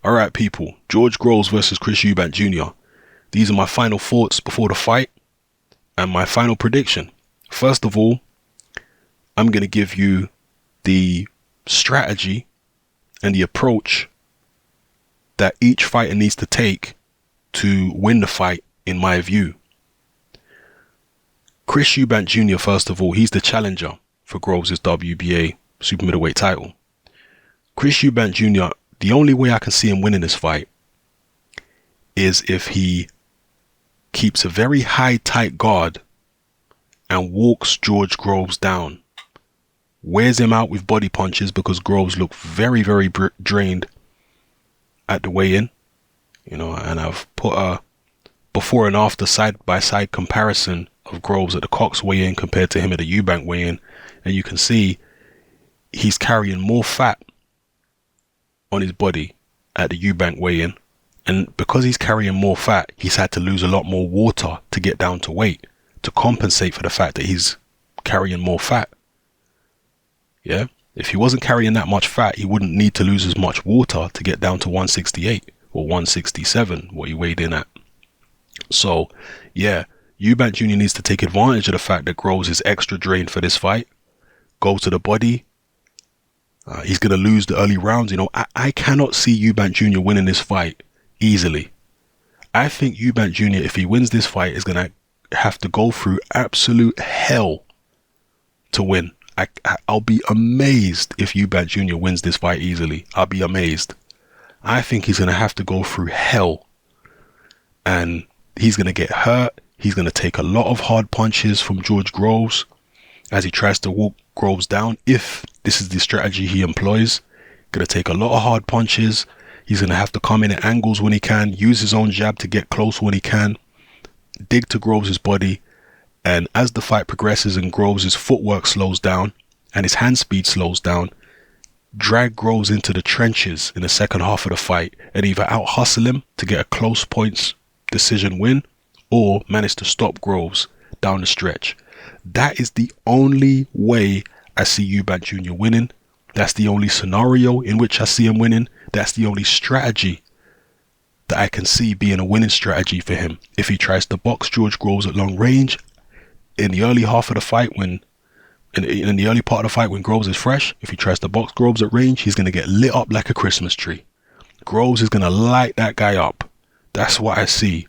Alright people, George Groves versus Chris Eubank Jr. These are my final thoughts before the fight and my final prediction. First of all, I'm going to give you the strategy and the approach that each fighter needs to take to win the fight, in my view. Chris Eubank Jr., first of all, he's the challenger for Groves' WBA super middleweight title. Chris Eubank Jr., the only way I can see him winning this fight is if he keeps a very high, tight guard and walks George Groves down. Wears him out with body punches, because Groves looked very, very drained at the weigh-in. And I've put a before and after side-by-side comparison of Groves at the Cox weigh-in compared to him at the Eubank weigh-in. And you can see he's carrying more fat on his body at the Eubank weigh-in. And because he's carrying more fat, he's had to lose a lot more water to get down to weight to compensate for the fact that he's carrying more fat. Yeah, if he wasn't carrying that much fat, he wouldn't need to lose as much water to get down to 168 or 167, what he weighed in at. So, yeah, Eubank Jr. needs to take advantage of the fact that Groves is extra drained for this fight. Go to the body. He's going to lose the early rounds. I cannot see Eubank Jr. winning this fight easily. I think Eubank Jr., if he wins this fight, is going to have to go through absolute hell to win. I'll be amazed if Eubank Jr. wins this fight easily. I'll be amazed. I think he's going to have to go through hell. And he's going to get hurt. He's going to take a lot of hard punches from George Groves as he tries to walk Groves down. If this is the strategy he employs, going to take a lot of hard punches. He's going to have to come in at angles when he can, use his own jab to get close when he can, dig to Groves' body. And as the fight progresses and Groves' footwork slows down and his hand speed slows down, drag Groves into the trenches in the second half of the fight and either out hustle him to get a close points decision win or manage to stop Groves down the stretch. That is the only way I see Eubank Jr. winning. That's the only scenario in which I see him winning. That's the only strategy that I can see being a winning strategy for him. If he tries to box George Groves at long range in the early half of the fight, in the early part of the fight when Groves is fresh, if he tries to box Groves at range, he's going to get lit up like a Christmas tree. Groves is going to light that guy up. That's what I see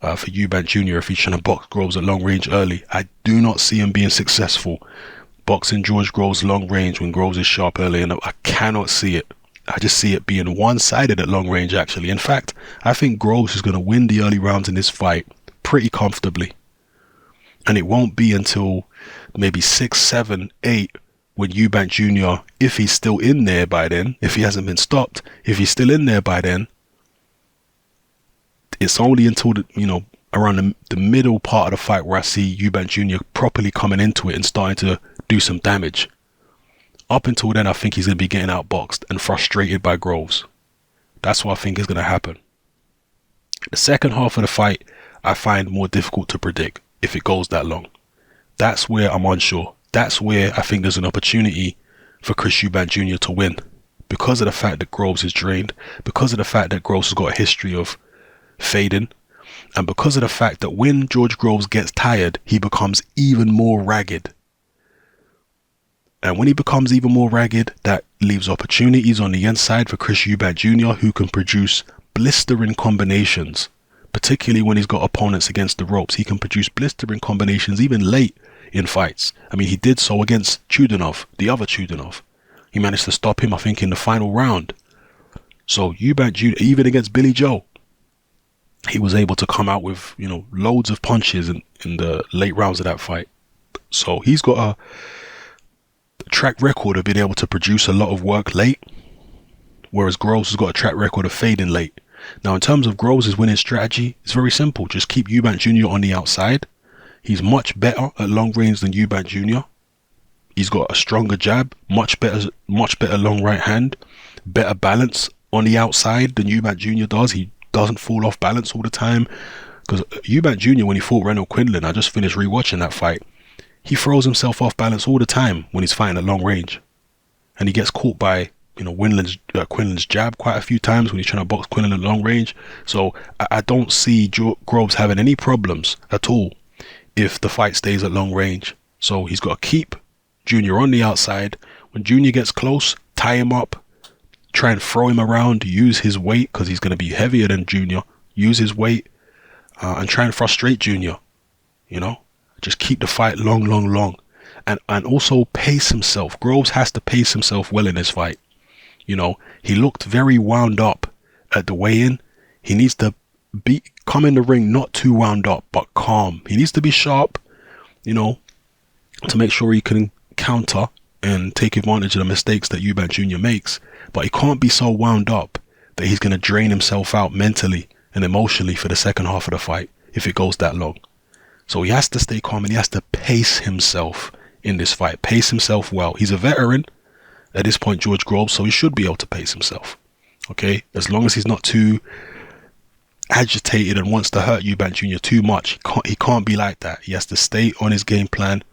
for Eubank Jr. if he's trying to box Groves at long range early. I do not see him being successful boxing George Groves long range when Groves is sharp early, and I cannot see it. I just see it being one-sided at long range, actually. In fact, I think Groves is going to win the early rounds in this fight pretty comfortably. And it won't be until maybe 6, 7, 8 when Eubank Jr., if he's still in there by then, if he hasn't been stopped, if he's still in there by then, it's only until around the middle part of the fight where I see Eubank Jr. properly coming into it and starting to do some damage. Up until then, I think he's going to be getting outboxed and frustrated by Groves. That's what I think is going to happen. The second half of the fight, I find more difficult to predict if it goes that long. That's where I'm unsure. That's where I think there's an opportunity for Chris Eubank Jr. to win, because of the fact that Groves is drained, because of the fact that Groves has got a history of fading, and because of the fact that when George Groves gets tired, he becomes even more ragged. And when he becomes even more ragged, that leaves opportunities on the inside for Chris Eubank Jr., who can produce blistering combinations, particularly when he's got opponents against the ropes. He can produce blistering combinations even late in fights. I mean, he did so against Chudinov, the other Chudinov. He managed to stop him, I think, in the final round. So Eubank Jr., even against Billy Joe, he was able to come out with, loads of punches in the late rounds of that fight. So he's got a track record of being able to produce a lot of work late, whereas Groves has got a track record of fading late. Now, in terms of Groves' winning strategy, it's very simple. Just keep Eubank Jr. on the outside. He's much better at long range than Eubank Jr. He's got a stronger jab, much better long right hand, better balance on the outside than Eubank Jr. does. He doesn't fall off balance all the time, because Eubank Jr., when he fought Reynold Quinlan, I just finished rewatching that fight, he throws himself off balance all the time when he's fighting at long range, and he gets caught by Quinlan's jab quite a few times when he's trying to box Quinlan at long range. So I don't see Groves having any problems at all if the fight stays at long range. So he's got to keep Junior on the outside. When Junior gets close, tie him up, try and throw him around, use his weight because he's going to be heavier than Junior. Use his weight and try and frustrate Junior. Just keep the fight long. And also pace himself. Groves has to pace himself well in this fight. He looked very wound up at the weigh-in. He needs to come in the ring not too wound up, but calm. He needs to be sharp, to make sure he can counter and take advantage of the mistakes that Eubank Jr. makes. But he can't be so wound up that he's going to drain himself out mentally and emotionally for the second half of the fight if it goes that long. So he has to stay calm and he has to pace himself in this fight. Pace himself well. He's a veteran at this point, George Groves, so he should be able to pace himself. Okay? As long as he's not too agitated and wants to hurt Eubank Jr. too much. He can't be like that. He has to stay on his game plan.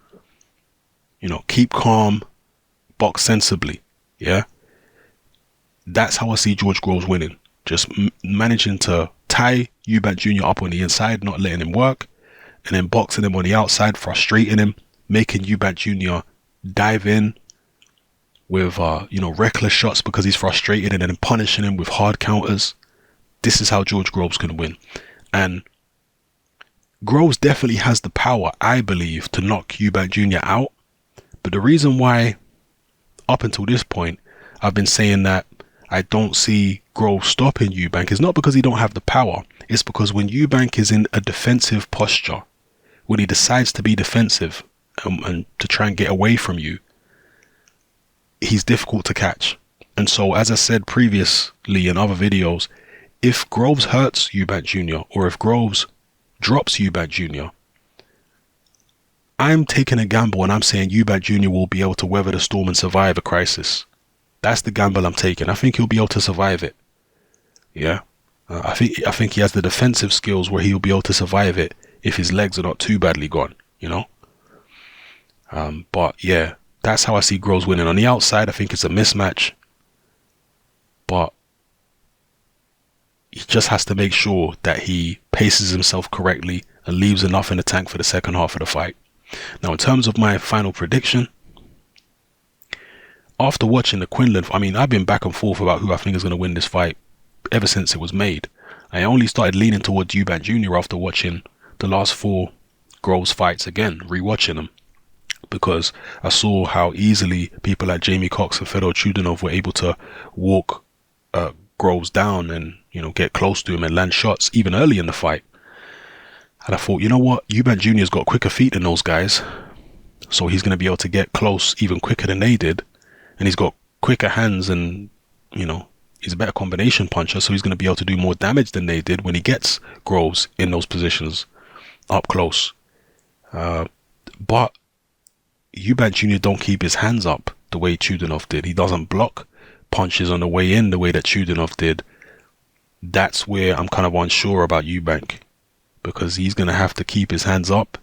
Keep calm, box sensibly. Yeah? That's how I see George Groves winning. Just managing to tie Eubank Jr. up on the inside, not letting him work, and then boxing him on the outside, frustrating him, making Eubank Jr. dive in with reckless shots because he's frustrated, and then punishing him with hard counters. This is how George Groves can win. And Groves definitely has the power, I believe, to knock Eubank Jr. out. But the reason why, up until this point, I've been saying that I don't see Groves stopping Eubank is not because he don't have the power. It's because when Eubank is in a defensive posture, when he decides to be defensive and to try and get away from you, he's difficult to catch. And so, as I said previously in other videos, if Groves hurts Eubank Jr. or if Groves drops Eubank Jr., I'm taking a gamble and I'm saying Eubank Jr. will be able to weather the storm and survive a crisis. That's the gamble I'm taking. I think he'll be able to survive it. Yeah. I think he has the defensive skills where he'll be able to survive it if his legs are not too badly gone, But yeah, that's how I see Groves winning. On the outside, I think it's a mismatch. But he just has to make sure that he paces himself correctly and leaves enough in the tank for the second half of the fight. Now, in terms of my final prediction, after watching the Quinlan, I've been back and forth about who I think is going to win this fight ever since it was made. I only started leaning towards Eubank Jr. after watching the last 4 Groves fights again, rewatching them, because I saw how easily people like Jamie Cox and Fedor Chudanov were able to walk Groves down and get close to him and land shots even early in the fight. And I thought, you know what, Eubank Jr.'s got quicker feet than those guys, so he's going to be able to get close even quicker than they did, and he's got quicker hands and he's a better combination puncher, so he's going to be able to do more damage than they did when he gets Groves in those positions up close. But Eubank Jr. don't keep his hands up the way Chudanov did. He doesn't block punches on the way in the way that Chudanov did. That's where I'm kind of unsure about Eubank, because he's going to have to keep his hands up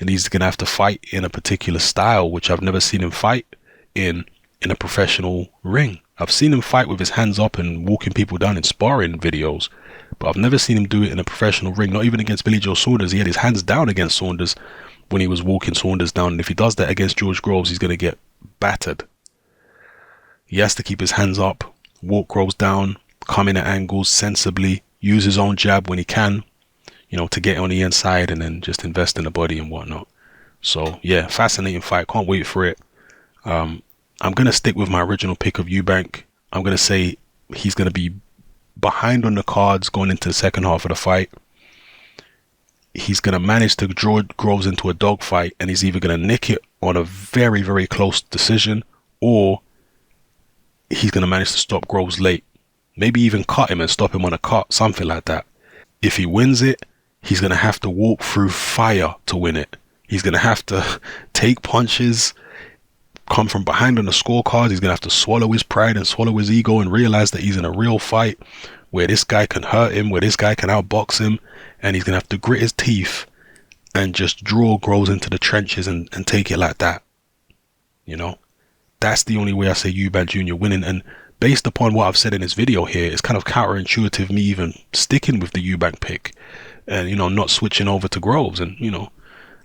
and he's going to have to fight in a particular style, which I've never seen him fight in a professional ring. I've seen him fight with his hands up and walking people down in sparring videos, but I've never seen him do it in a professional ring, not even against Billy Joe Saunders. He had his hands down against Saunders when he was walking Saunders down, and if he does that against George Groves, he's going to get battered. He has to keep his hands up, walk Groves down, come in at angles sensibly, use his own jab when he can, to get on the inside, and then just invest in the body and whatnot. So yeah, fascinating fight. Can't wait for it. I'm going to stick with my original pick of Eubank. I'm going to say he's going to be behind on the cards going into the second half of the fight. He's going to manage to draw Groves into a dogfight, and he's either going to nick it on a very, very close decision, or he's going to manage to stop Groves late. Maybe even cut him and stop him on a cut, something like that. If he wins it, he's going to have to walk through fire to win it. He's going to have to take punches, come from behind on the scorecards. He's going to have to swallow his pride and swallow his ego and realize that he's in a real fight where this guy can hurt him, where this guy can outbox him, and he's going to have to grit his teeth and just draw Groves into the trenches and take it like that. That's the only way I say Eubank Jr. winning. And based upon what I've said in this video here, it's kind of counterintuitive me even sticking with the Eubank pick and, not switching over to Groves. And,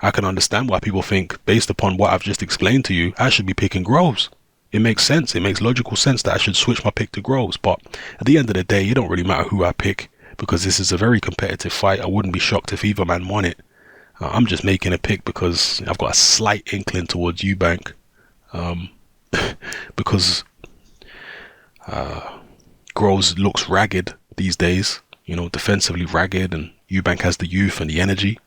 I can understand why people think, based upon what I've just explained to you, I should be picking Groves. It makes sense. It makes logical sense that I should switch my pick to Groves. But at the end of the day, it don't really matter who I pick, because this is a very competitive fight. I wouldn't be shocked if either man won it. I'm just making a pick because I've got a slight inkling towards Eubank. Because Groves looks ragged these days, defensively ragged, and Eubank has the youth and the energy.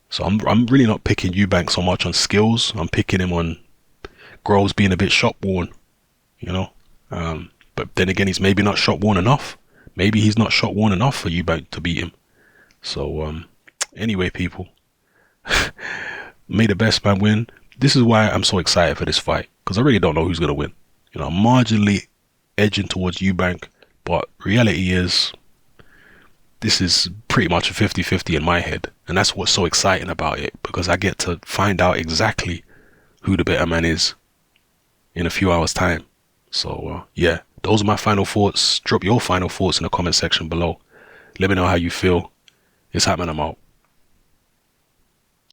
So I'm really not picking Eubank so much on skills. I'm picking him on Groves being a bit shot worn, but then again, he's maybe not shot worn enough. Maybe he's not shot worn enough for Eubank to beat him. So anyway, people, may the best man win. This is why I'm so excited for this fight, because I really don't know who's going to win. I'm marginally edging towards Eubank, but reality is this is pretty much a 50-50 in my head. And that's what's so exciting about it, because I get to find out exactly who the better man is in a few hours time. So yeah, those are my final thoughts. Drop your final thoughts in the comment section below. Let me know how you feel. It's happening. I'm out.